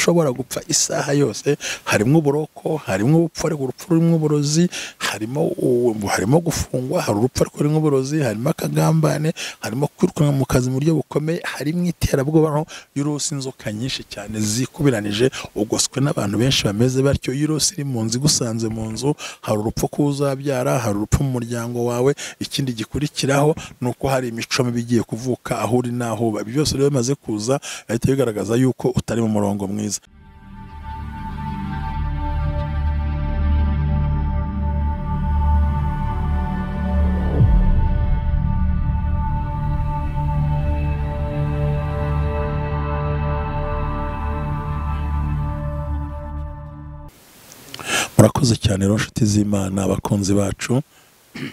ushobora gupfa isaha yose, harimo uburoko, harimo ubupfu ariko urupfu rurimo uburozi, harimo gufungwa, hari urupfu ariko rurimo uburozi, harimo akagambane, harimo kwirukanwa mu kazi mu buryo bukomeye, harimo iterabwoba y'urusi, inzoka nyinshi cyane zikubiranije ugoswe n'abantu benshi bameze batyo. Y'urusi iri mu nzu igusanze mu nzu, hari urupfu kuzabyara, hari urupfu mu muryango wawe. Ikindi gikurikiraho nuko hari imico mibi igiye kuvuka aho uri naho uba. Byose rero bimaze kuza ahita bigaragaza yuko utari mu murongo mwiza. Murakoze cyane rero nshuti z'Imana, abakunzi bacu,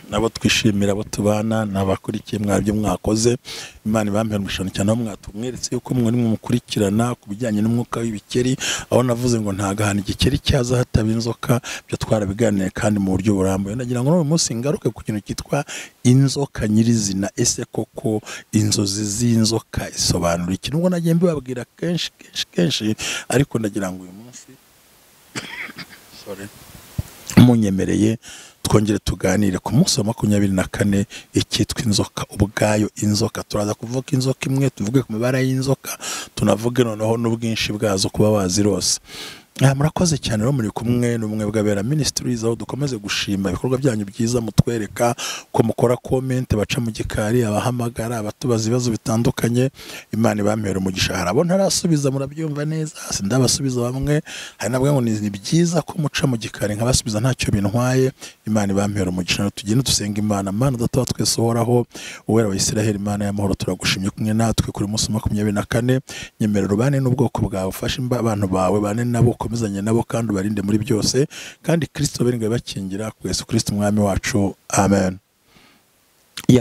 nabo twishimira, abo tubana, n'abakurikiye mwabyo mwakoze. Imana ibambe umugisha cyane aho mwatumweretse yuko muri mukurikirana ku bijyanye n'umwuka w'ibikeri, aho navuze ngo ntagahana igikeri cyaza hataba inzoka, byo twarabiganiye kandi mu buryo burambuye. Nagira ngo uyu munsi ngaruke ku kintu cyitwa inzoka nyirizina. Ese koko inzozi z'inzoka isobanura iki? Nubwo nagiye mbibabwira kenshi, ariko ndagira ngo uyu munsi munyemereye twongere tuganire ku munsi wa 24 icyitwa inzoka ubwayo. Inzoka turaza kuvuga inzoka imwe, tuvuge ku mabara y'inzoka, tunavuge noneho n'ubwinshi bwazo kuba wazirose. Murakoze cyane rero, muri kumwe n'umwe bw'abera ministries, aho dukomeze gushima ibikorwa byanyu byiza, mutwereka ko mukora comment, baca mu gikari, abahamagara, abatubaza ibibazo bitandukanye. Imana ibamera umugisha. Harabo ntarasubiza, murabyumva neza, sindabasubiza bamwe, hari nabwo ngo ni byiza ko muca mu gikari nkabasubiza ntacyo bintwaye. Imana ibamera umugisha. Tugende dusenga Imana. Mana data twese uhoraho, uwera wa Isiraheli, Imana y'amahoro, turagushimye kumwe natwe kuri munsi 24. Nyemerera ubane n'ubwoko bwawe, ufashe abantu bawe, bane nabo, komezanye nabo kandi ubarinde muri byose, kandi Kristo beringa bakingira ku Yesu Kristo umwami wacu, amen.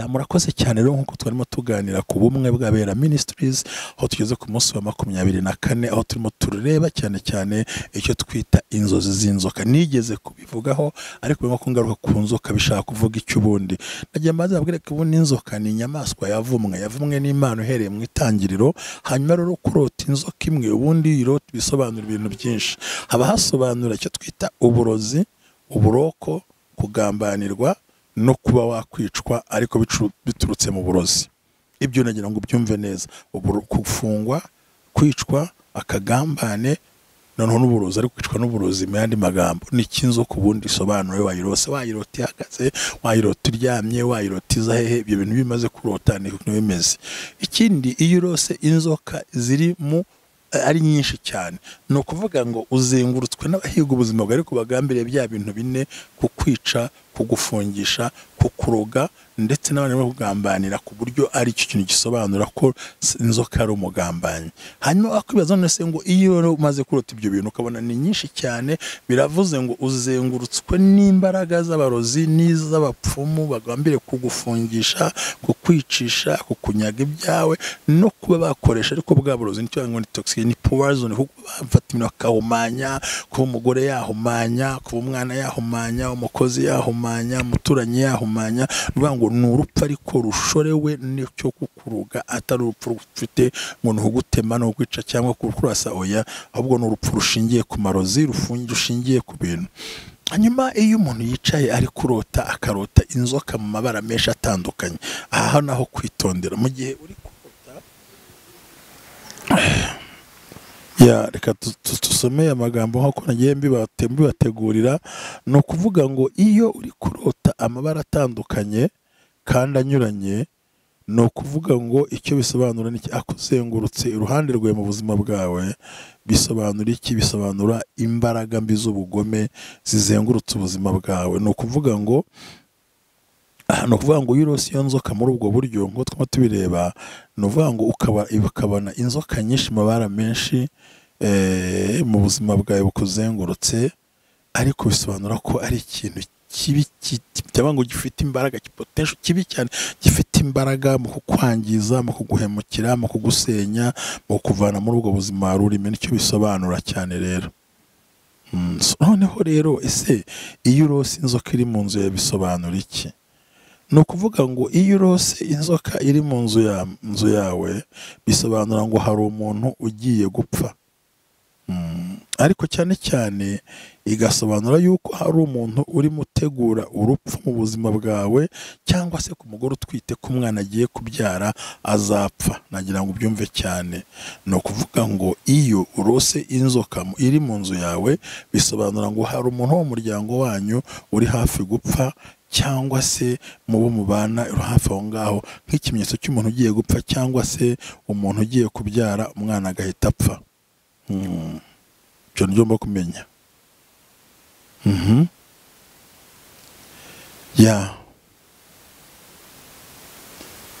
Murakoze cyane rero, nkuko twarimo tuganira ku bumwe bw'abera ministries, aho tugeze ku munsi wa 24, aho turimo tureba cyane icyo twita inzozi z'inzoka. Nigeze kubivugaho, ariko ngo kungaruka ku nzoka bishaka kuvuga icyo ubundi. Nagiye maze abwire ko ubundi inzoka ni inyamaswa yavumwe n'Imana uhereye mu itangiriro. Hanyuma rero kurota inzoka imwe, ubundi irota bisobanura ibintu byinshi. Haba hasobanura icyo twita uburozi, uburoko, kugambanirwa no kuba wakwicwa ariko biturutse mu burozi. Ibyo nagira ngo byumve neza. Gufungwa, kwicwa, akagambane, noneho n'uburozi, ariko kwicwa n'uburozi mu yandi magambo ni kinzoka ubundi isobanura. Wayirose, wayirota ihagaze, wayirota uryamye, wayirota iza hehe, ibyo bintu bimaze kurota ni bimeze. Ikindi, iyo urose inzoka ziri mu ari nyinshi cyane, no kuvuga ngo uzengurutswe n'abahiga ubuzima bwawe, ariko bagambiriye bya bintu bine: kukwica, kugufungisha, kukuroga, ndetse n'abandi bakugambanira, ku buryo ari cyo kintu gisobanura ko inzoka ari umugambanyi. Hanyuma akwibaza none se ngo iyo umaze kurota ibyo bintu ukabona ni nyinshi cyane, biravuze ngo uzengurutswe n'imbaraga z'abarozi n'iz'abapfumu bagambiriye kugufungisha, kukwicisha, kukunyaga ibyawe, no kuba bakoresha ariko bwa burozi nicyo ngo ni toxic, ni poison, kuko bafata ibintu bakahumanya, kuba umugore yahumanya, kuba umwana yahumanya, umukozi yahumanya, umuturanyi yahumanya. Ngo ni urupfu ariko rushorewe n'icyo kukuruga, atari urupfu rufite ngo ntugutema no kwica cyangwa kukurasa, oya, ahubwo ni urupfu rushingiye ku marozi, rushingiye ku bintu. Hanyuma iyo umuntu yicaye ari kurota, akarota inzoka mu mabara menshi atandukanye, aha naho kwitondera mu gihe uri kurota. Reka tusomeye amagambo nk'uko nagiye mbibategurira. ni ukuvuga ngo iyo uri kurota amabara atandukanye kandi anyuranye, ni ukuvuga ngo icyo bisobanura ni akuzengurutse iruhande rwe mu buzima bwawe. Bisobanura iki? Bisobanura imbaraga mbi z'ubugome zizengurutse ubuzima bwawe. Ni ukuvuga ngo iyo urose iyo nzoka muri ubwo buryo ngo twaba tubireba, ni ukuvuga ngo ukabona inzoka nyinshi, amabara menshi mu buzima bwawe bukuzengurutse, ariko bisobanura ko ari ikintu kibi cyangwa ngo gifite imbaraga, potential kibi cyane, gifite imbaraga mu kukwangiza, mu kuguhemukira, mu kugusenya, mu kuvana muri ubwo buzima rurimo. Nicyo bisobanura cyane rero. Noneho rero, ese iyo urose inzoka iri mu nzu yawe bisobanura iki? Ni ukuvuga ngo iyo urose inzoka iri mu nzu yawe bisobanura ngo hari umuntu ugiye gupfa. ariko cyane cyane igasobanura yuko hari umuntu urimo utegura urupfu mu buzima bwawe, cyangwa se ku mugore utwite ko umwana agiye kubyara azapfa. Nagira ngo ubyumve cyane. Ni ukuvuga ngo iyo urose inzoka iri mu nzu yawe, bisobanura ngo hari umuntu wo mu muryango wanyu uri hafi gupfa, cyangwa se mu bo mubana uri hafi aho ngaho, nk'ikimenyetso cy'umuntu ugiye gupfa, cyangwa se umuntu ugiye kubyara umwana agahita apfa. Ibyo nibyo ngomba kumenya.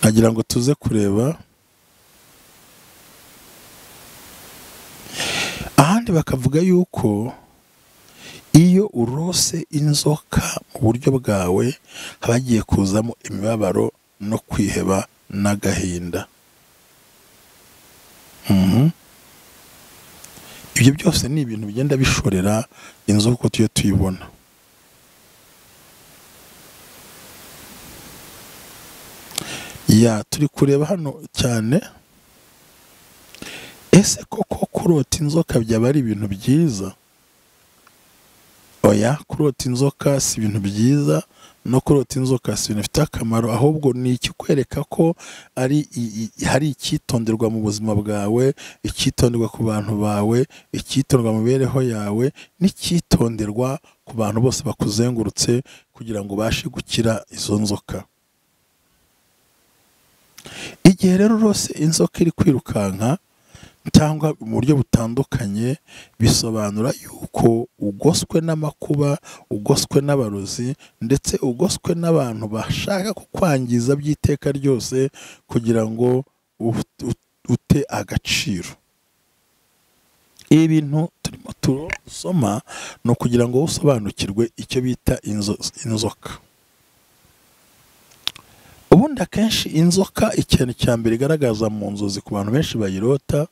Nagira ngo tuze kureba ahandi. Bakavuga yuko iyo urose inzoka mu buryo bwawe, haba hagiye kuzamo imibabaro no kwiheba n'agahinda. Ibyo byose ni ibintu bigenda bishorera inzoka uko tuyo tuyibona. Turi kureba hano cyane. Ese koko kurota inzoka byaba ari ibintu byiza? Oya, kurota inzoka si ibintu byiza, no kurota inzoka si ibintu bifite akamaro, ahubwo ni ikikwereka ko hari icyitonderwa mu buzima bwawe, icyitonderwa ku bantu bawe, icyitonderwa mu mibereho yawe, n'icyitonderwa ku bantu bose bakuzengurutse, kugira ngo ubashe gukira izo nzoka. Igihe rero urose inzoka iri kwirukanka cyangwa mu buryo butandukanye, bisobanura yuko ugoswe n'amakuba, ugoswe n'abarozi, ndetse ugoswe n'abantu bashaka kukwangiza by'iteka ryose, kugira ngo ute agaciro. Ibi bintu turimo turasoma ni ukugira ngo usobanukirwe icyo bita inzoka. Ubundi akenshi inzoka ikintu cya mbere igaragaza mu nzozi ku bantu benshi bayirota,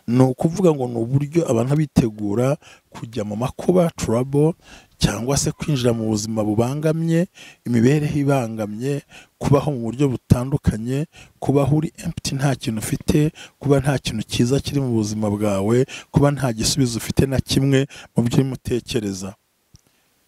ni ukuvuga ngo ni uburyo abantu bitegura kujya mu makuba, trouble, cyangwa se kwinjira mu buzima bubangamye, imibereho ibangamye, kubaho mu buryo butandukanye, kubaho uri empty, nta kintu ufite, kuba nta kintu cyiza kiri mu buzima bwawe, kuba nta gisubizo ufite na kimwe mu byo urimo utekereza.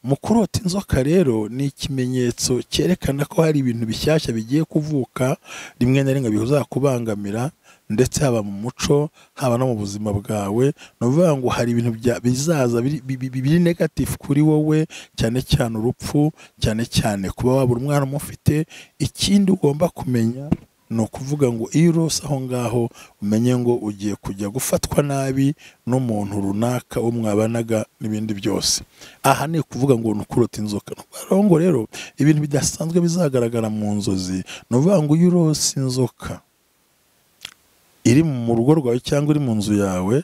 Mu kurota inzoka rero ni ikimenyetso cyerekana ko hari ibintu bishyashya bigiye kuvuka, rimwe na rimwe bizakubangamira, ndetse haba mu muco, haba no mu buzima bwawe. Ni ukuvuga ngo hari ibintu bizaza biri negative kuri wowe, cyane cyane urupfu, cyane cyane kuba wabura umwana umufite. Ikindi ugomba kumenya ni ukuvuga ngo iyo urose aho ngaho, umenye ngo ugiye kujya gufatwa nabi n'umuntu runaka wo mwabanaga n'ibindi byose. Aha ni ukuvuga ngo ni ukurota inzoka. Ngo rero ibintu bidasanzwe bizagaragara mu nzozi, ni ukuvuga ngo iyo urose inzoka iri mu rugo rwawe cyangwa iri mu nzu yawe,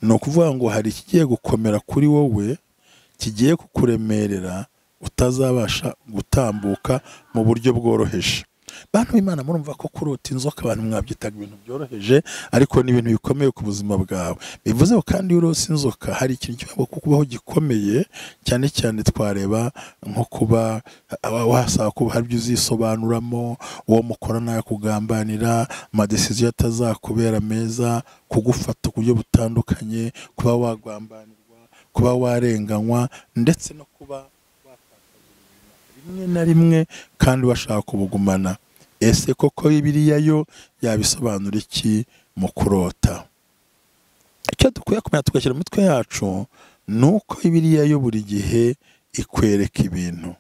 ni ukuvuga ngo hari ikigiye gukomera kuri wowe, kigiye kukuremerera, utazabasha gutambuka mu buryo bworoheje. Bantu b'Imana, murumva ko kurota inzoka abantu mwabyitaga ibintu byoroheje, ariko ni ibintu bikomeye ku buzima bwawe. Bivuze ko kandi urose inzoka hari ikintu kibaho kubaho gikomeye, cyane cyane twareba nko kuba wasaba kuba hari ibyo uzisobanuramo, uwo mukorana akakugambanira, amadesiziyo atazakubera meza, kugufata ku buryo butandukanye, kuba wagambanirwa, kuba warenganywa, ndetse no kuba rimwe na rimwe kandi bashaka kubugumana. Ese koko Bibiliya yo yabisobanura iki mu kurota? Icyo dukwiye kumenya tugashyira mu mitwe yacu ni uko Bibiliya yo buri gihe ikwereka ibintu.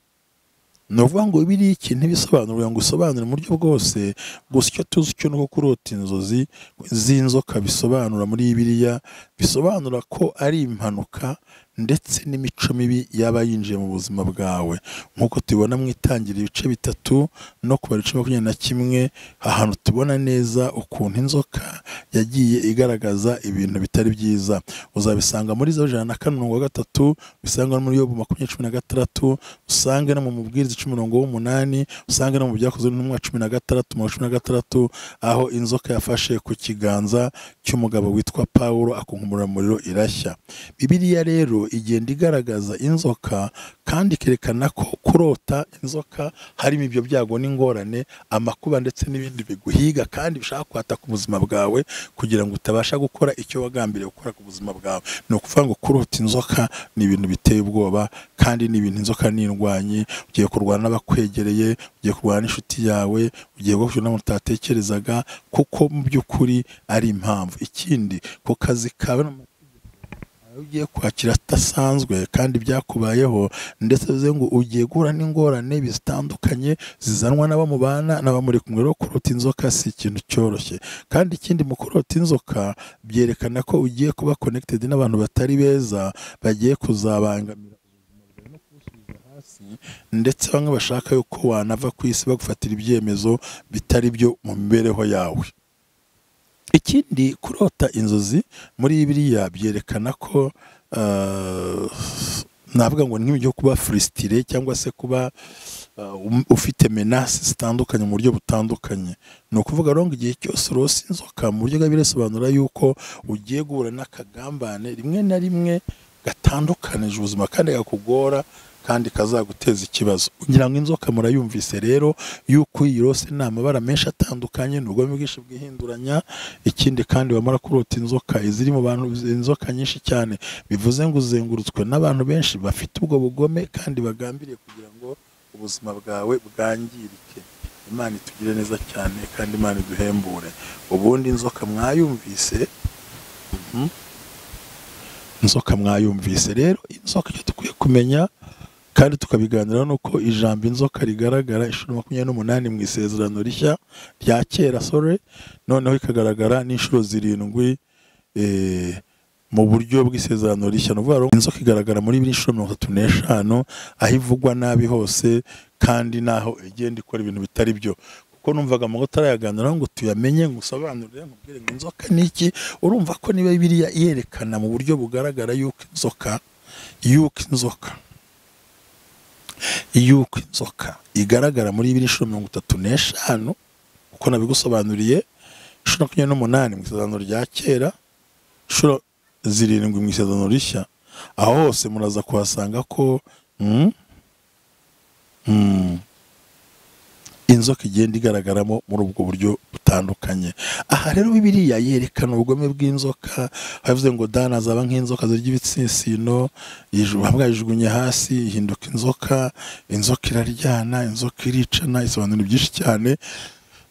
Ni ukuvuga ngo Bibiliya ikintu ibisobanura ngo usobanure mu buryo bwose, gusa icyo tuzi cyo nuko kurota inzozi z'inzoka bisobanura muri Bibiliya, bisobanura ko ari impanuka ndetse n'imico mibi yaba yinjiye mu buzima bwawe. Nk'uko tubibona mu itangira ibice 3 no ku bice 21, ahantu tubona neza ukuntu inzoka yagiye igaragaza ibintu bitari byiza. Uzabisanga muri Zaburi 103, bisanga muri Yobu 20:16, usange no mu Mubwiriza 10:8, usange no mu Byakozwe n'Intumwa 16:16, aho inzoka yafashe ku kiganza cy'umugabo witwa Pawulo akunkumura umuriro irashya. Bibiliya rero yo igenda igaragaza inzoka kandi ikerekana ko kurota inzoka harimo ibyo byago n'ingorane, amakuba ndetse n'ibindi biguhiga kandi bishaka kwataka ubuzima bwawe kugira ngo utabasha gukora icyo wagambiriye gukora ku buzima bwawe. Ni ukuvuga ngo kurota inzoka ni ibintu biteye ubwoba kandi ni ibintu inzoka n'indwanyi. Ugiye kurwana n'abakwegereye, ugiye kurwana n'inshuti yawe, ugiye guhura n'umuntu utatekerezaga, kuko mu by'ukuri ari impamvu. Ikindi ku kazi kawe ugiye kwakira atasanzwe kandi byakubayeho, ndetse bivuze ngo ugiye guhura n'ingorane zitandukanye zizanwa n'abamubana n'abamuri kumwe. Rero kurota inzoka si ikintu cyoroshye. Kandi ikindi mu kurota inzoka byerekana ko ugiye kuba connected n'abantu batari beza, bagiye kuzabangamira ubuzima bwawe no kubusubiza hasi, ndetse bamwe bashaka yuko wanava ku isi bagufatira ibyemezo bitari byo mu mibereho yawe. Ikindi kurota inzozi muri Bibiliya byerekana ko navuga ngo ni nk'ibyo kuba frustré cyangwa se kuba ufite menace zitandukanye mu buryo butandukanye. Ni ukuvuga ngo igihe cyose urose inzoka mu buryo bw'abisobanura yuko ugiye guhura n'akagambane rimwe na rimwe gatandukanije ubuzima kandi gakugora kandi kazaguteza ikibazo. Kugira ngo inzoka murayumvise rero yuko uyirose ni amabara menshi atandukanye, n'ubugome bwinshi bwihinduranya. Ikindi kandi wamara kurota inzoka iziri mu bantu, inzoka nyinshi cyane, bivuze ngo uzengurutswe n'abantu benshi bafite ubwo bugome kandi bagambiriye kugira ngo ubuzima bwawe bwangirike. Imana itugire neza cyane kandi Imana iduhembure. Ubundi inzoka mwayumvise, inzoka mwayumvise rero. Inzoka icyo dukwiye kumenya kandi tukabiganiraho nuko ijambo inzoka rigaragara inshuro 28 mu isezerano rishya rya kera, noneho ikagaragara n'inshuro 7 mu buryo bw'isezerano rishya. No vuga inzoka igaragara muri 35 aho ivugwa nabi hose kandi naho igenda ikora ibintu bitari byo. Kuko numvaga mu gutarayaganira ngo tuyamenye ngusobanurire nkubwire ngo inzoka niki. Urumva ko niba Bibiliya yerekana mu buryo bugaragara yuko inzoka igaragara muri 35 uko nabigusobanuriye, 28 mu isezerano rya kera, 7 mu isezerano rishya, aho hose muraza kuhasanga ko inzoka igenda igaragaramo muri ubwo buryo butandukanye. Aha rero Bibiliya yerekana ubugome bw'inzoka, havuze ngo Dana azaba nk'inzoka zirya ibitsinsino, yajugunye hasi ihinduka inzoka, inzoka iraryana, inzoka iricana. Isobanura byinshi cyane.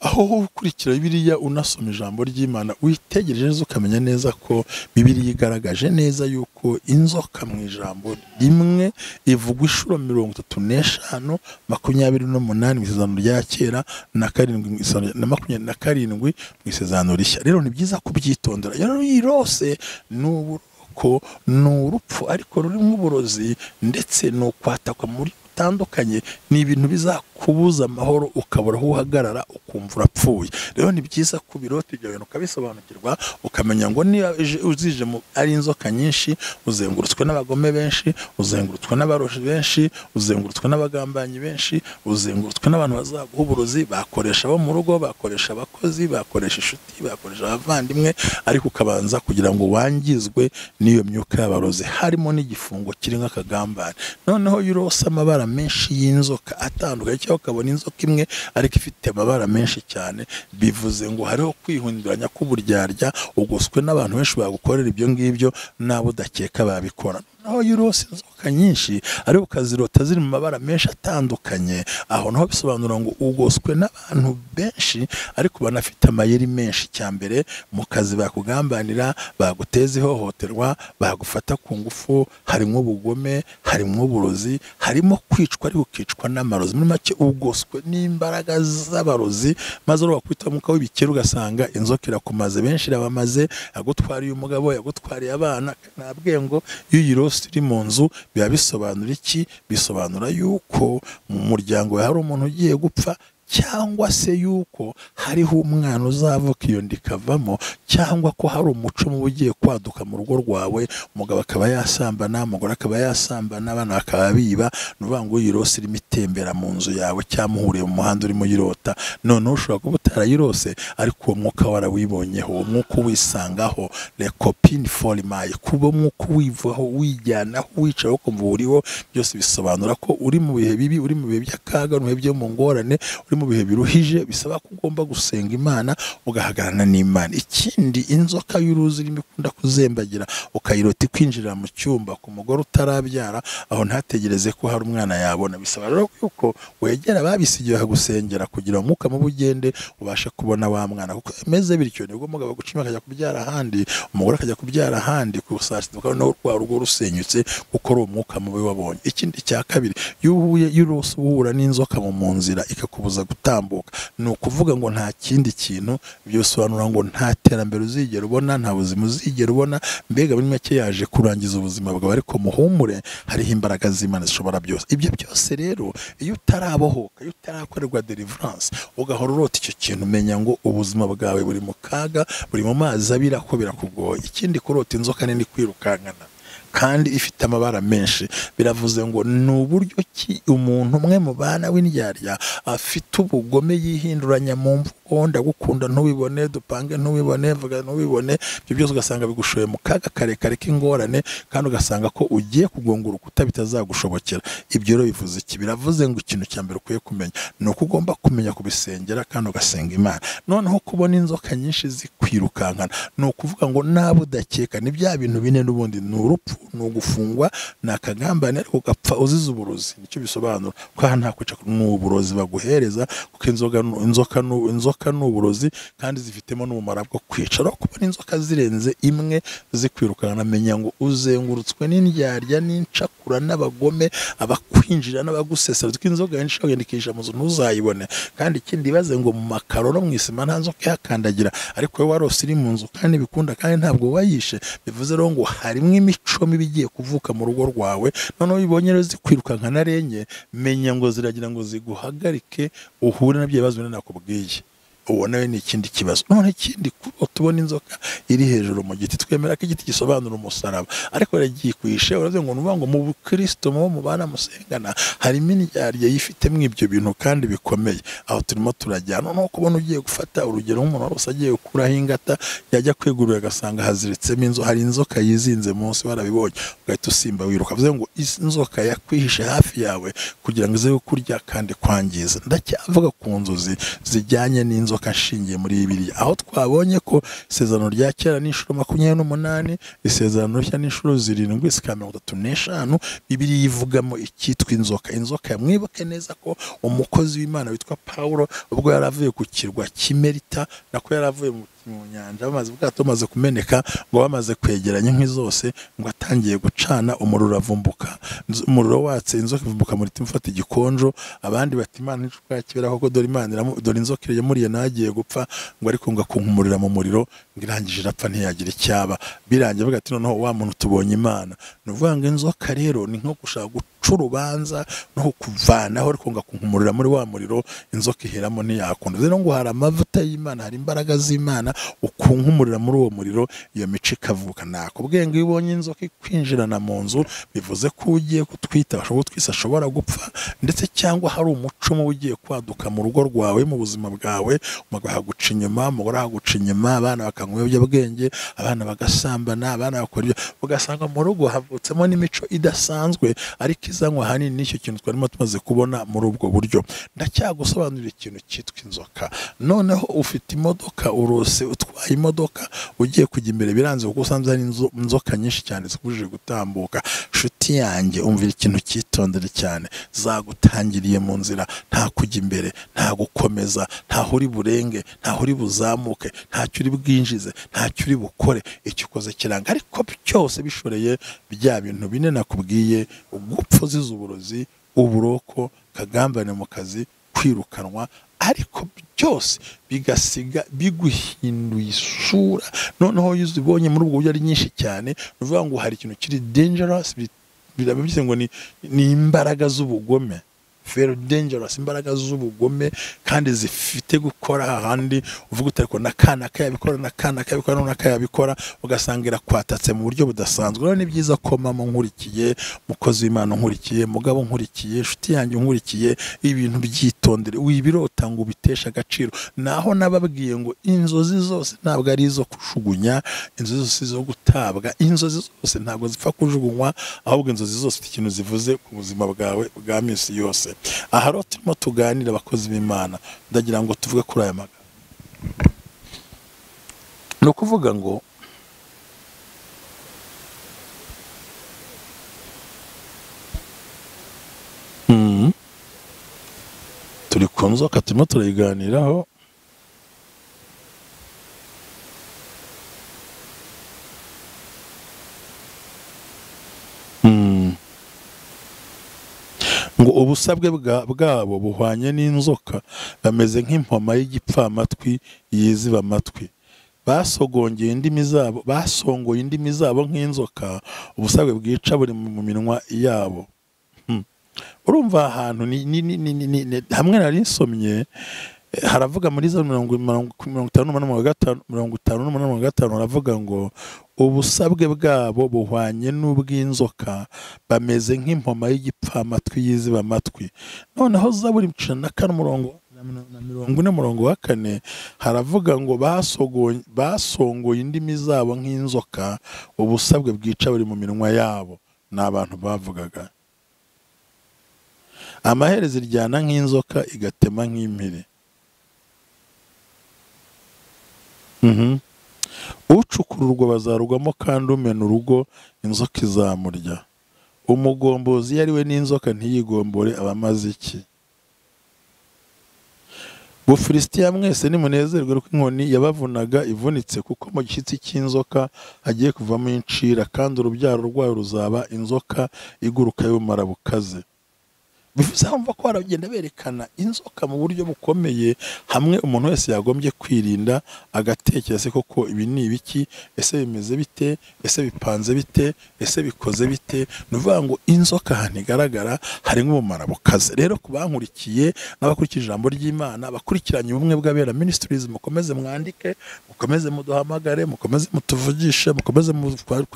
Aho ukurikira Bibiliya unasoma ijambo ry'Imana witegereje neza ukamenya neza ko Bibiliya igaragaje neza yuko inzoka mu ijambo rimwe ivugwa inshuro 35, 28 mu isezerano rya kera na 27 mu isezerano rishya. Rero ni byiza kubyitondera. Rero irose n'uburoko n'urupfu ariko rurimo uburozi ndetse no kwatakwa muri tandukanye, ni ibintu bizakubuza amahoro ukabura aho uhagarara ukumva urapfuye. Rero ni byiza kubirota ibyo bintu ukabisobanukirwa, ukamenya ngo niba uzije ari inzoka nyinshi, uzengurutswe n'abagome benshi, uzengurutswe n'abaroshi benshi, uzengurutswe n'abagambanyi benshi, uzengurutswe n'abantu bazaguha uburozi, bakoresha abo mu rugo, bakoresha abakozi, bakoresha inshuti, bakoresha abavandimwe, ariko ukabanza kugira ngo wangizwe n'iyo myuka y'abarozi, harimo n'igifungo kiri nk'akagambane. Noneho yurose amabara menshi y'inzoka atandukanye, cyangwa ukabona inzoka imwe ariko ifite amabara menshi cyane, bivuze ngo hariho kwihinduranya k'uburyarya, ugoswe n'abantu benshi bagukorera ibyo ngibyo nabo udakeka babikora. Naho yurose inzoka nyinshi ariko ukazirota ziri mu mabara menshi atandukanye, aho naho bisobanura ngo ugoswe n'abantu benshi ariko banafite amayeri menshi. Cyambere mu kazi bakugambanira, baguteza ihohoterwa, bagufata ku ngufu, harimo ubugome, harimo uburozi, harimo kwicwa ariko ukicwa n'amarozi. Muri make ugoswe n'imbaraga z'abarozi, maze ro bakwita mu kawe bikera ugasanga inzoka irakumaze, benshi irabamaze, yagutwariye umugabo, yagutwariye abana. Nabwiye ngo iyo iri mu nzu biba bisobanura iki? Bisobanura yuko mu muryango hari umuntu ugiye gupfa cyangwa se yuko hariho umwana uzavuka iyo ndikavamo, cyangwa ko hari umuco mu ugiye kwaduka mu rugo rwawe, umugabo akaba yasambana, umugore akaba yasambana, abana bakaba biba, nuvuga ngo uyirose irimo itembera mu nzu yawe cyangwa uhuriye mu muhanda urimo yirota, noneho ushobora kuba utarayirose ariko uwo mwuka warawibonyeho, uwo mwuka wisangaho, le copine folimaye, kuba umwuka wivaho wijyanaho wicaye ukumva uriho, byose bisobanura ko uri mu bihe bibi, uri mu bihe by'akaga, mu bihe byo mu ngorane, uri mu bihe biruhije, bisaba ko ugomba gusenga Imana ugahagarana n'Imana. Ikindi, inzoka y'uruzi irimo ikunda kuzembagira ukayirota kwinjira mu cyumba ku mugore utarabyara, aho ntategereze ko hari umwana yabona, bisaba rero yuko wegera babisigiye bakagusengera kugira umwuka mubi ugende ubashe kubona wa mwana, kuko imeze bityo nibwo umugabo gucima akajya kubyara ahandi, umugore akajya kubyara ahandi, kusasira no rwa rugo rusenyutse kuko ari umwuka mubi wabonye. Ikindi cya kabiri, y'urose uhura n'inzoka mu nzira ikakubuza gutambuka, ni ukuvuga ngo nta kindi kintu, byosobanura ngo nta terambere uzigera ubona, nta buzima uzigera ubona, mbega muri make yaje kurangiza ubuzima bwawe, ariko muhumure, hariho imbaraga z'Imana zishobora byose. Ibyo byose rero iyo utarabohoka, iyo utarakorerwa deliverance, ugahora urota icyo kintu, umenya ngo ubuzima bwawe buri mu kaga, buri mu mazi abira ko birakugoye. Ikindi, kurota inzoka nini kwirukankana kandi ifite amabara menshi, biravuze ngo ni uburyo ki umuntu umwe mu bana w'indyarya afite ubugome yihinduranya mu mvugo, ndagukunda ntubibone, dupange ntubibone, vuga ntubibone, ibyo byose ugasanga bigushoye mu kaga karekare k'ingorane, kandi ugasanga ko ugiye kugonga urukuta bitazagushobokera. Ibyo rero bivuze iki? Biravuze ngo ikintu cya mbere ukwiye kumenya ni uko ugomba kumenya kubisengera kandi ugasenga Imana. Noneho kubona inzoka nyinshi zikwirukankana, ni ukuvuga ngo nabo udakeka, ni bya bintu bine n'ubundi, ni urupfu, ni ugufungwa, ni akagambane, ariko ugapfa uzize uburozi. Nicyo bisobanura ko aha nta kwica, ni uburozi baguhereza, kuko inzoka ni uburozi kandi zifitemo n'ubumara bwo kwica. Rero kubona inzoka zirenze imwe zikwirukankana, menya ngo uzengurutswe n'indyarya n'incakura n'abagome, abakwinjira n'abagusesera. Kuko inzoka nyinshi ugendekisha mu nzu ntuzayibone. Kandi ikindi, ibaze ngo mu makaro no mu isima nta nzoka ihakandagira, ariko wowe warose iri mu nzu kandi bikunda kandi ntabwo wayishe. Bivuze rero ngo harimo imico mibi igiye kuvuka mu rugo rwawe. Noneho ubonye rero zikwirukankana renye, menya ngo ziragira ngo ziguhagarike uhure nabyo bibazo nakubwiye. Uwo nawe ni ikindi kibazo. None ikindi, tubona inzoka iri hejuru mu giti, twemera ko igiti gisobanura umusaraba, ariko yaragiye kwishe. Uravuze ngo nuvuga ngo mu Kristo mu bana musengana harimo indyarya yifitemo ibyo bintu kandi bikomeye. Aho turimo turajyana. Noneho kubona ugiye gufata urugero, nk'umuntu wese agiye gukuraho ingata, yajya kwegurura agasanga haziritsemo hari inzoka yizinze munsi, warabibonye, ugahita usimba wiruka. Bivuze ngo inzoka yakwihishe hafi yawe kugira ngo ize kurya kandi kwangiza. Ndacyavuga ku nzozi zijyanye n'inzoka ashingiye muri Bibiliya, aho twabonye ko isezerano rya kera ni inshuro 28, isezerano rishya ni inshuro 7 zikaba 35. Bibiliya ivugamo icyitwa inzoka. Inzoka, mwibuke neza ko umukozi w'Imana witwa Pawulo, ubwo yaravuye ku kirwa cy'Imerita, nako yaravuye mu nyanja, bamaze ubwato bumaze kumeneka, ngo bamaze kwegeranya inkwi zose, ngo atangiye gucana, umuriro uravumbuka, umuriro watse, inzoka ivumbuka muri timufata igikonjo. Abandi bati Imana nicukwa kibera, koko dore inzoka yamuriye nagiye gupfa, ngo ariko ngo akunkumurira mu muriro, ngo irangije irapfa ntiyagira icyaba. Birangiye bavuga ati noneho wa muntu tubonye Imana. Nuvuga ngo inzoka rero ni nko gushaka guca urubanza no kuvanaho, ariko ngo akunkumurira muri wa muriro, inzoka iheramo ntiyakunda. Rero ngo hari amavuta y'Imana, hari imbaraga z'Imana, ukunkumurira muri uwo muriro, iyo mico ikavuka. Nakubwiye ngo iyo ubonye inzoka ikwinjirana mu nzu, bivuze ko ugiye kutwita, ashobora gupfa, ndetse cyangwa hari umuco mu ugiye kwaduka mu rugo rwawe, mu buzima bwawe, umugabo ahaguca inyuma, umugore ahaguca inyuma, abana bakanywa ibiyobyabwenge, abana bagasambana, abana bakora ibyo, ugasanga mu rugo havutsemo n'imico idasanzwe, ariko izanywa ahanini n'icyo kintu twarimo tumaze kubona muri ubwo buryo. Ndacyagusobanurira ikintu cyitwa inzoka. Noneho ufite imodoka, urose utwaye imodoka, ugiye kujya imbere, biranze kuko usanze hari inzoka nyinshi cyane zikubujije gutambuka. Nshuti yanjye, umvira ikintu cyitondere cyane, zagutangiriye mu nzira, nta kujya imbere, nta gukomeza, ntaho uri burenge, ntaho uri buzamuke, ntacyo uri bwinjize, ntacyo uri bukore. Icyo ukoze kiranga, ariko byose bishoreye bya bintu bine nakubwiye: gupfa uzize uburozi, uburoko, kagambane mu kazi, kwirukanwa, ariko byose bigasiga biguhinduye isura. Noneho iyo uzibonye muri ubwo buryo ari nyinshi cyane, uvuga ngo hari ikintu kiri dangerous, birabivuze ngo ni imbaraga z'ubugome. very dangerous, imbaraga z'ubugome kandi zifite gukora hahandi uvuga utariko nakana kayabikora nakana kayabikora nakayabikora ugasangira kwatatse mu buryo budasanzwe. Rero ni byiza ko mama nkurikiye, mukozi w'Imana nkurikiye, mugabo nkurikiye, nshuti yanjye nkurikiye, ibintu byitondere, wibirota ngo bitesha agaciro. Naho nababwiye ngo inzozi zose ntabwo ari izo kushugunya, inzozi zose zo gutabwa, inzozi zose ntabwo zipfa kujugunywa, ahubwo inzozi zose ikintu zivuze ku buzima bwawe bwa minsi yose. Aha rero turimo tuganira abakozi b'Imana, ndagira ngo tuvuge kuri aya magambo. Ni ukuvuga ngo turi ku nzoka turimo turayiganiraho. Ngo ubusabwe bwabo buhwanye n'inzoka, bameze nk'impoma y'igipfamatwi yiziba amatwi, basongoye indimi zabo nk'inzoka, ubusabwe bwica buri mu minwa yabo. Urumva ahantu hamwe nari nsomye haravuga muri za 55 haravuga ngo ubusabwe bwabo buhwanye n'ubw'inzoka, bameze nk'impoma y'igipfamatwi yiziba amatwi. Noneho Zaburi 54:4 haravuga ngo basongoye indimi zabo nk'inzoka, ubusabwe bwica buri mu minwa yabo. Ni abantu bavugaga. Amaherezo iryana nk'inzoka igatema nk'impiri. Ucukururwa bazarugwamo kandi umena urugo inzoka izamurya. Umugombozi iyo ari we n'inzoka ntiyigombore abamaze iki? Bufilisitiya mwese nimunezerwe kuko inkoni yabavunaga ivunitse, kuko mu gishyitsi cy'inzoka hagiye kuvamo incira, kandi urubyaro rwayo ruzaba inzoka iguruka y'ubumara bukaze. Bivuze ko baragenda berekana inzoka mu buryo bukomeye, hamwe umuntu wese yagombye kwirinda agatekereza koko ibi ni ibiki, ese bimeze bite, ese bipanze bite, ese bikoze bite. Nuvuga ngo inzoka ahantu igaragara hari nk'ubumara bukaze. Rero kubankurikiye n'abakurikije ijambo ry'Imana, bakurikiranye ubumwe bw'abera ministries, mukomeze mwandike, mukomeze muduhamagare, mukomeze mutuvugishe, mukomeze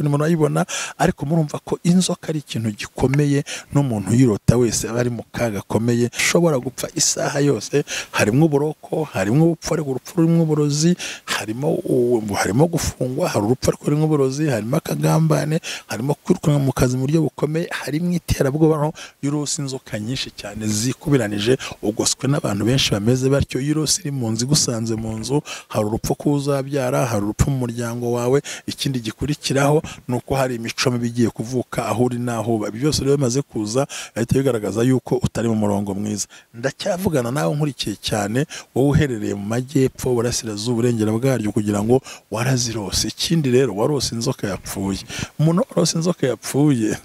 murayibona. Ariko murumva ko inzoka ari ikintu gikomeye, n'umuntu yirota wese ari mu kaga gakomeye, ushobora gupfa isaha yose. Harimo uburoko, harimo ubupfu, ariko urupfu rurimo uburozi, harimo gufungwa, hari urupfu ariko rurimo uburozi, harimo akagambane, harimo kwirukanwa mu kazi mu buryo bukomeye, harimo iterabwoba y'urose. Inzoka nyinshi cyane zikubiranije, ugoswe n'abantu benshi bameze batyo. Y'urose iri mu nzu igusanze mu nzu, hari urupfu kuzabyara, hari urupfu mu muryango wawe. Ikindi gikurikiraho nuko hari imico mibi igiye kuvuka aho uri naho uba. Byose rero bimaze kuza ahita bigaragaza yuko utari mu murongo mwiza. Ndacyavugana nawe nkurikiye cyane, wowe uherereye mu majyepfo, burasirazuba, uburengera bwaryo, kugira ngo warazirose. Ikindi rero warose inzoka yapfuye. Umuntu warose inzoka yapfuye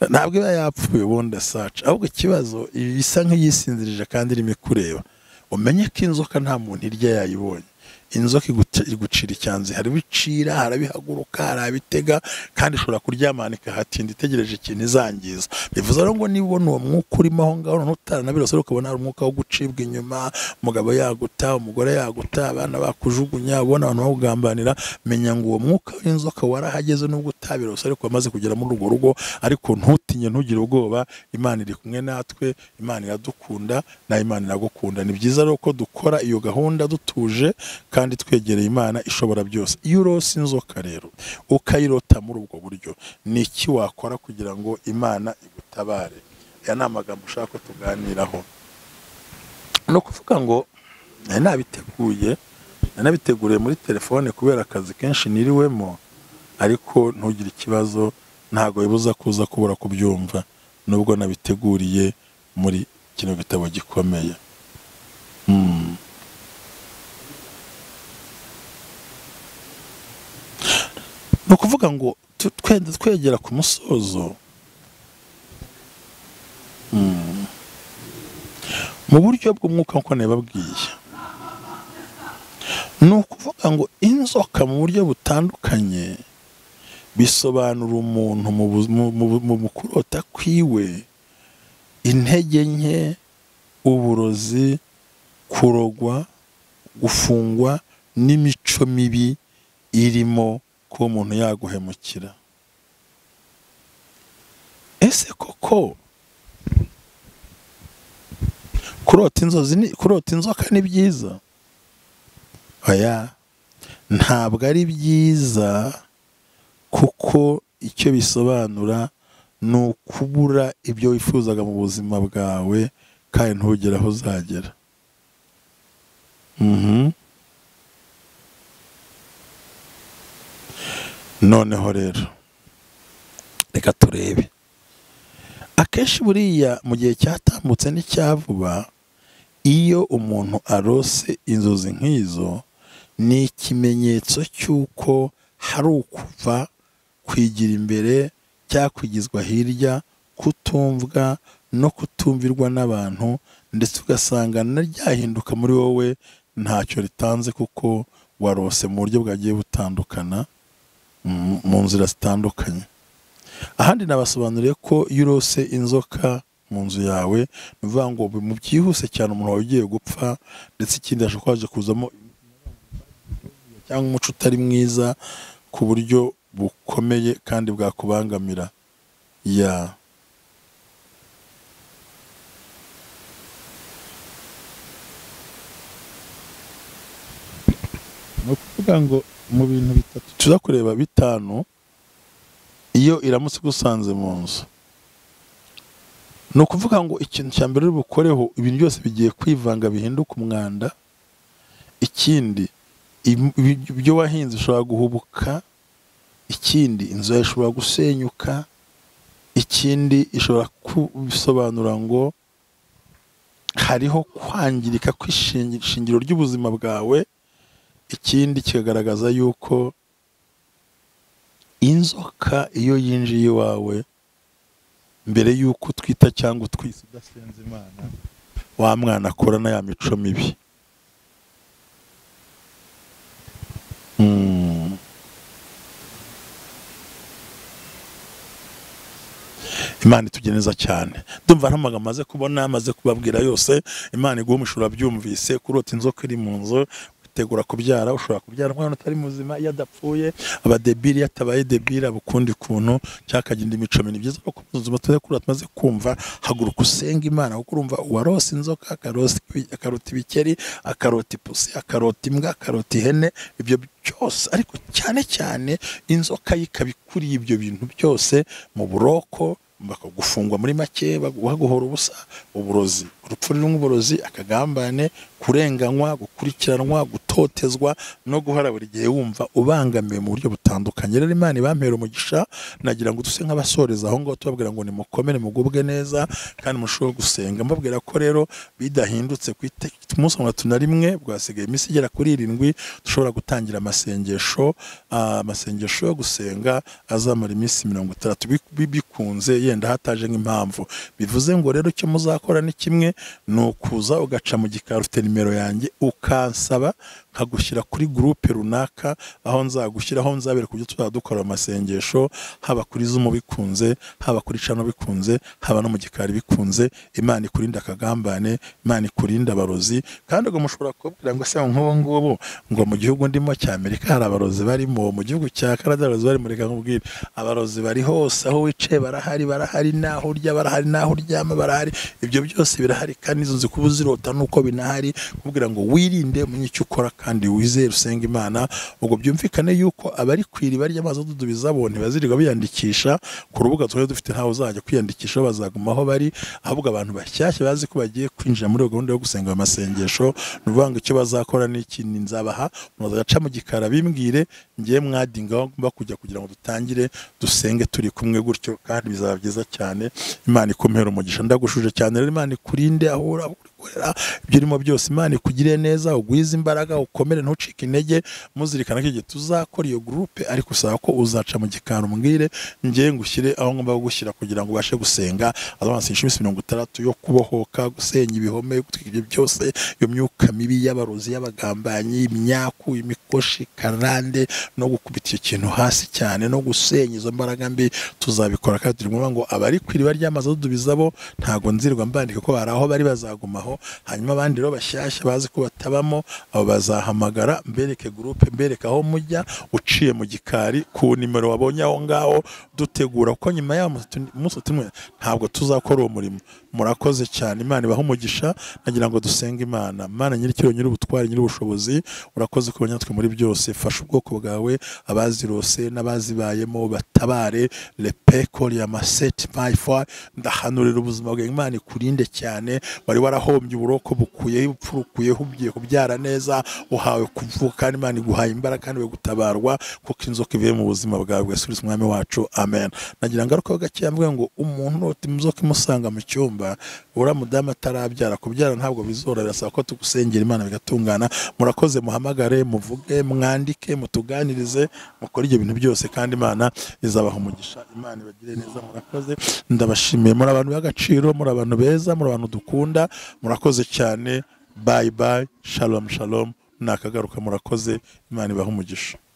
ntabwo iba yapfuye ubundi saca, ahubwo ikibazo bisa nk'iyisinzirije kandi irimo kureba. Umenye ko inzoka nta muntu irya yayibonye. Inzoka igucira icyanzu, hari bicira, harabihaguruka, harabitega, kandi ishobora kuryamana ikahatinda itegereje ikintu izangiza. Bivuze rero ngo niba ubona uwo mwuka urimo aho ngaho n'utaranabirose, ukabona hari umwuka wo gucibwa inyuma, umugabo yaguta, umugore yaguta, abana bakujugunya, ubona abantu bakugambanira, menya ngo uwo mwuka w'inzoka warahageze nubwo utabirose, ariko wamaze kugera muri urwo rugo. Ariko ntutinye, ntugire ubwoba, Imana iri kumwe natwe, Imana iradukunda, na Imana iragukunda. Ni byiza rero ko dukora iyo gahunda dutuje kandi twegereye Imana ishobora byose. Iyo urose inzoka rero ukayirota muri ubwo buryo, ni iki wakora kugira ngo Imana igutabare? Aya ni amagambo ushaka ko tuganiraho. No kuvuga ngo nabiteguriye muri telefone kubera akazi kenshi niriwemo, ariko ntugire ikibazo, ntago bibuza kuza kubura kubyumva nubwo nabiteguriye muri kino gitabo gikomeye. No kuvuga ngo twegera ku musozo, mu buryo bw'umwuka nko nababwiye. Ni ukuvuga ngo inzoka mu buryo butandukanye bisobanura umuntu mu kurota kwiwe intege nke, uburozi, kurogwa, gufungwa n'imico mibi irimo kuba umuntu yaguhemukira. Ese koko kurota inzoka ni byiza? Oya, ntabwo ari byiza, kuko icyo bisobanura ni ukubura ibyo wifuzaga mu buzima bwawe kandi ntugere aho uzagera. Noneho rero reka turebe, akenshi buriya mu gihe cyatambutse n'icyavuba, iyo umuntu arose inzozi nk'izo ni ikimenyetso cy'uko hari ukuva, kwigira imbere cyangwa kwigizwa hirya, kutumvwa no kutumvirwa n'abantu, ndetse ugasanga ryahinduka muri wowe ntacyo ritanze, kuko warose mu buryo bwagiye butandukana, mu nzira zitandukanye. Ahandi nabasobanuriye ko iyo urose inzoka mu nzu yawe, ni ukuvuga ngo mu byihuse cyane umuntu wawe ugiye gupfa, ndetse ikindi hashobora kuzamo cyangwa umuco utari mwiza ku buryo bukomeye kandi bwakubangamira. Ni ukuvuga ngo mu bintu bitatu tuza kureba bitanu, iyo iramutse igusanze mu nzu, ni ukuvuga ngo ikintu cya mbere uri bukoreho, ibintu byose bigiye kwivanga bihinduka umwanda. Ikindi, ibyo wahinze ushobora guhubuka. Ikindi, inzu yawe ishobora gusenyuka. Ikindi, ishobora kubisobanura ngo hariho kwangirika kw'ishingiro ry'ubuzima bwawe. Ikindi, kikagaragaza yuko inzoka iyo yinjiye iwawe, mbere y'uko utwita cyangwa utwise udasenze Imana, wa mwana akorana ya mico mibi. Imana itugeneza cyane. Ndumva ntamaga amaze kubona, amaze kubabwira yose. Imana iguhe umugisha, urabyumvise. Kurota inzoka iri mu nzu, tegura kubyara. Ushobora kubyara umwana utari muzima, iyo adapfuye abadebiri, yatabaye debiri abukundi kuntu cyakagenda imico mibi. Ni byiza ko muzima tumaze kumva, haguruka usenga Imana, kuko urumva uwarose inzoka, akarota ibikeri, akarota ipusi, akarota imbwa, akarota ihene, ibyo byose. Ariko cyane cyane inzoka yikabikuriye ibyo bintu byose mu buroko, bakagufungwa muri make, baguhora ubusa, uburozi, urupfu n'uburozi, akagambane, kurenganywa, gukurikiranwa, gutotezwa no guhora buri gihe wumva ubangamiwe mu buryo butandukanye. Rero Imana ibampera umugisha, nagira ngo duse nk'abasoreza aho ngaho tubabwira ngo nimukomere, mugubwe neza kandi mushobore gusenga. Mbabwira ko rero bidahindutse ku munsi wa 31 bwasigaye iminsi igera kuri 7, dushobora gutangira amasengesho yo gusenga azamara iminsi 30 bikunze, yenda hataje nk'impamvu. Bivuze ngo rero icyo muzakora ni kimwe, ni ukuza ugaca mu gikari, ufite nimero yanjye, ukansaba nkagushyira kuri groupe runaka, aho nzagushyiraho nzabere kubyo tuzadukora amasengesho, haba kuri Zoom bikunze, haba kuri channel bikunze, haba no mu gikari bikunze. Imana ikurinda akagambane, Imana ikurinda abarozi. Kandi ubwo mushobora kubwira ngo se nk'ubu ngubu ngo mu gihugu ndimo cya Amerika hari abarozi barimo, mu gihugu cya Canada abarozi bari muri, nkubwira abarozi bari hose, aho wicaye barahari, naho urya barahari, naho uryama barahari. Ibyo byose birahari, kandi izo zikuba uzirota nuko binahari. Kubwira ngo wirinde, umenye icyo ukora kandi wizere, usenga Imana. Ubwo byumvikane yuko abari kwiriba ry'amazi dudubiza bo ntibazirirwa biyandikisha ku rubuga twari dufite, ntaho uzajya kwiyandikisha, bazaguma aho bari. Ahubwo abantu bashyashya bazi ko bagiye kwinjira muri gahunda yo gusenga amasengesho, nuvuga ngo icyo bazakora ni ikintu nzabaha, muzaca mu gikara bimbwire, ngiye mwadinga ngomba kujya kugira ngo dutangire dusenge turi kumwe gutyo, kandi bizaba byiza cyane. Imana ikumpera umugisha, ndagushuje cyane. Rero Imana ikurinde aho uri uzakorera ibyo urimo byose. Imana ikugire neza, ugwize imbaraga, ukomere ntucike intege. Muzirikana ko igihe tuzakora iyo groupe ariko usaba ko uzaca mu gikano umbwire ngiye ngushyire aho ngomba gushyira kugira ngo ubashe gusenga. Azabanse 60 yo kubohoka, gusenya ibihome, gutwikira byose, iyo myuka mibi y'abarozi, y'abagambanyi, imyaku, imikoshi, karande, no gukubita ikintu hasi cyane, no gusenya izo mbaraga mbi. Tuzabikora kandi turimo ngo abari kwiriba ryamaze dubizabo ntago nzirwa mbandika ko baraho bari bazagumaho. Hanyuma abandi rero bashyashya bazi ko batabamo, abo bazahamagara mbereke groupe, mbereke aho mujya uciye mu gikari ku nimero wabonye aho ngaho, dutegura ko nyuma ya umunsi tumwe ntabwo tuzakora uwo murimo. Murakoze cyane, Imana ibaha umugisha. Nagira ngo dusenge Imana. Imana nyirikiro, nyiri ubutwari, nyiri ubushobozi, urakoze ko natwe muri byose. Fasha ubwoko bwawe, abazirose n'abazibayemo, batabare lepeko ya maseti mayfa. Ndahanurira ubuzima bwawe, Imana ikurinde cyane. Wari warahombye uburoko bukuyeho, upfurukuyeho, ugiye kubyara neza, uhawe kuvuka, kandi Imana iguhaye imbaraga kandi we gutabarwa, kuko inzoka ivuye mu buzima bwawe. Bwasubiza umwami wacu, amen. Nagira ngaruka gake mvuga ngo umuntu utimuzoka imusanga mu cyumba, ura mudamu atarabyara, kubyara ntabwo bizora, birasaba ko tugusengera Imana bigatungana. Murakoze, muhamagare, muvuge, mwandike, mutuganirize, mukora ibyo bintu byose, kandi Imana izabaha umugisha. Imana ibagire neza. Murakoze, ndabashimiye. Muri abantu b'agaciro, muri abantu beza, muri abantu dukunda. Murakoze cyane. Bye bye, shalom shalom. Nakagaruka. Murakoze, Imana ibaha umugisha.